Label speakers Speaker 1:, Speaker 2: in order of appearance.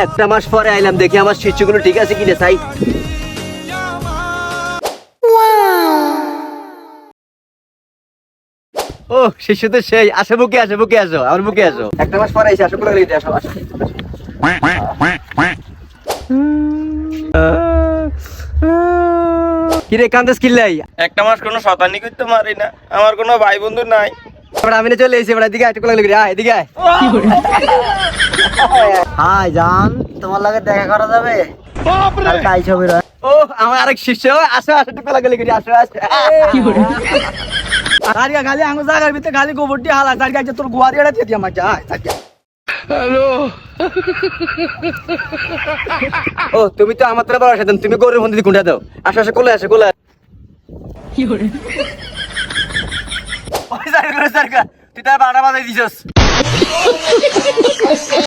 Speaker 1: একটা মাস পরে আইলাম, দেখি আমার শিশুগুলো ঠিক আছে কিনা চাই। ও শিশু তো সেই, আসো বুকে আসো, বুকে আসো, আমার বুকে আসো। একটা মাস পরে এসে আসো, কোলে লেগে আসো, আসো। কিরে কান্দাস কিল্লাই?
Speaker 2: একটা মাস কোনো শতানি করতে পারি না, আমার কোনো ভাই বন্ধু নাই।
Speaker 1: আমি চলে এসেছি, এবার এদিকে একটু কোলে লেগে আয়, এদিকে আয়।
Speaker 3: হাই জান, তোমার লাগে দেখা করা যাবে? কালকে আইসো বেরো।
Speaker 1: ও আমার আরেক শিষ্য, আসো আসো, একটু কোলে লেগে আসো, আসো।
Speaker 3: তারিয়া খালি আঙ্গু জায়গার ভিতরে খালি গোবরটি হালা তারিয়া যে তোর গোয়ারি এড়া দিয়ে আমার যা তারিয়া।
Speaker 1: ও তুমি তো আমার তোরা বড় সাথে, তুমি গরুর মন্দির গুঁড়া দাও। আসো আসো, কোলে আসো, কোলে আসো। ওই জায়গা তুই তার 12টা বাজাই দিছস।